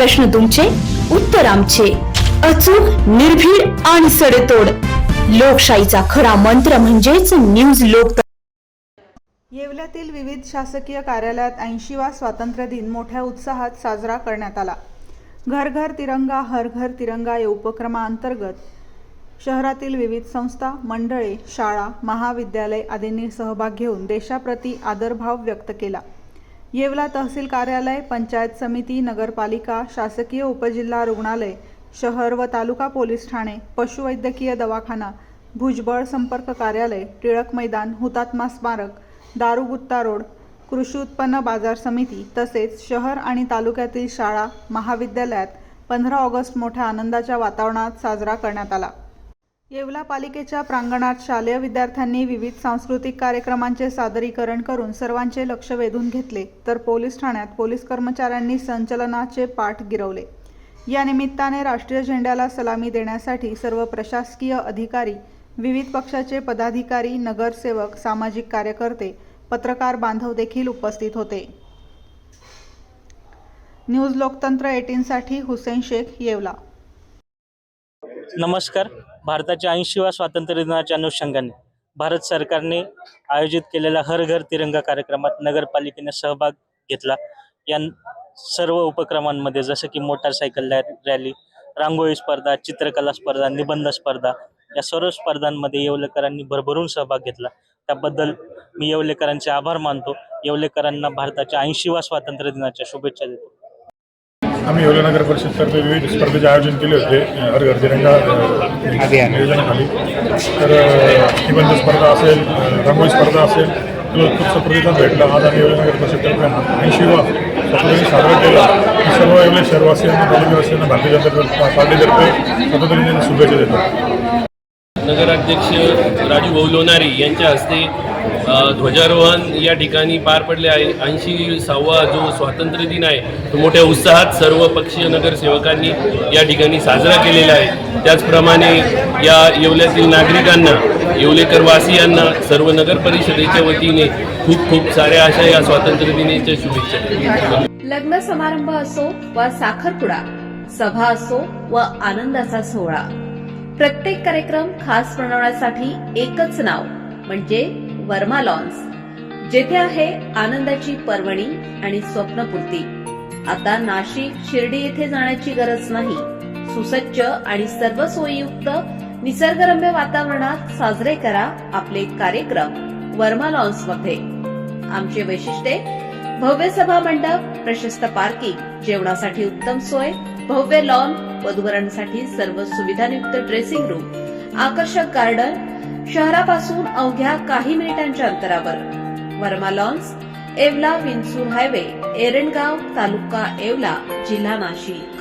प्रश्न तुमचे, उत्तर आमचे. अचूक, निर्भीड आणि सडेतोड. लोकशाहीचा खरा मंत्र म्हणजेच न्यूज लोक. येवल्यातील विविध शासकीय कार्यालयात 80वा स्वातंत्र्य दिन मोठ्या उत्साहात साजरा करण्यात आला. घर घर तिरंगा हर घर तिरंगा या उपक्रमाअंतर्गत शहरातील विविध संस्था, मंडळे, शाळा, महाविद्यालय आदींनी सहभाग घेऊन देशाप्रती आदरभाव व्यक्त केला. येवला तहसील कार्यालय, पंचायत समिती, नगरपालिका, शासकीय उपजिल्हा रुग्णालय, शहर व तालुका पोलीस ठाणे, पशुवैद्यकीय दवाखाना, भुजबळ संपर्क कार्यालय, टिळक मैदान, हुतात्मा स्मारक, दारुगुत्ता रोड, कृषी उत्पन्न बाजार समिती तसेच शहर आणि तालुक्यातील शाळा, महाविद्यालयात 15 ऑगस्ट मोठ्या आनंदाच्या वातावरणात साजरा करण्यात आला. येवला पालिकेच्या प्रांगणात शालेय विद्यार्थ्यांनी विविध सांस्कृतिक कार्यक्रमांचे सादरीकरण करून सर्वांचे लक्ष वेधून घेतले, तर पोलीस ठाण्यात पोलीस कर्मचाऱ्यांनी संचलनाचे पाठ गिरवले. या निमित्ताने राष्ट्रीय झेंड्याला सलामी देण्यासाठी सर्व प्रशासकीय अधिकारी, विविध पक्षाचे पदाधिकारी, नगरसेवक, सामाजिक कार्यकर्ते, पत्रकार बांधव देखील उपस्थित होते. न्यूज लोकतंत्र 18 साठी हुसेन शेख, येवला. नमस्कार. भारताच्या 80व्या स्वातंत्र्य दिनाच्या अनुषंगाने भारत सरकारने आयोजित केलेल्या हर घर तिरंगा कार्यक्रमात नगरपालिकेने सहभाग घेतला. या सर्व उपक्रमांमध्ये जसं की मोटारसायकल रॅली, रांगोळी स्पर्धा, चित्रकला स्पर्धा, निबंध स्पर्धा या सर्व स्पर्धांमध्ये येवलेकरांनी भरभरून सहभाग घेतला. त्याबद्दल मी येवलेकरांचे आभार मानतो. येवलेकरांना भारताच्या 80व्या स्वातंत्र्य दिनाच्या शुभेच्छा देतो. आम्ही येवला नगर परिषदतर्फे विविध स्पर्धेचे आयोजन केले होते हर घर तिरंगा योजनेखाली. तर निबंध स्पर्धा असेल, रांगोळी स्पर्धा असेल, खूप प्रतिसाद भेटला. आज आम्ही येवला नगर परिषदतर्फे 80वा स्वातंत्र्य साजरा केला. सर्व येवले शहरवासियांना, तालुक्यावासियांना भारतीय जनता पार्टीतर्फे स्वातंत्र्य दिनाच्या शुभेच्छा देतो. नगराध्यक्ष राजू भाऊ लोणारी यांच्या हस्ते ध्वजारोहण या ठिकाणी पार पडले आहे. 80वा जो स्वातंत्र्य दिन आहे तो मोठ्या उत्साहात सर्व पक्षीय नगरसेवकांनी या ठिकाणी साजरा केलेला आहे. त्याचप्रमाणे या येवल्यातील नागरिकांना, येवलेकरवासियांना सर्व नगर परिषदेच्या वतीने खूप खूप साऱ्या अशा या स्वातंत्र्य दिनाच्या शुभेच्छा. लग्न समारंभ असो वा साखरपुडा, सभा असो व आनंदाचा सोहळा, प्रत्येक कार्यक्रम खास बनवण्यासाठी एकच नाव म्हणजे वर्मा लॉन्स, जेथे आहे आनंदाची पर्वणी आणि स्वप्नपूर्ती. आता नाशिक, शिर्डी येथे जाण्याची गरज नाही. सुसज्ज आणि सर्व सोयीयुक्त निसर्गरम्य वातावरणात साजरे करा आपले कार्यक्रम वर्मा लॉन्स मध्ये. आमचे वैशिष्ट्ये: भव्य सभा मंडप, प्रशस्त पार्किंग, जेवणासाठी उत्तम सोय, भव्य लॉन, वधूवरांसाठी सर्व सुविधायुक्त ड्रेसिंग रूम, आकर्षक गार्डन, शहरापासून अवघ्या काही मिनिटांच्या अंतरावर. वर्मा लॉन्स, येवला विंचूर हायवे, एरंडगाव, तालुका येवला, जिल्हा नाशिक.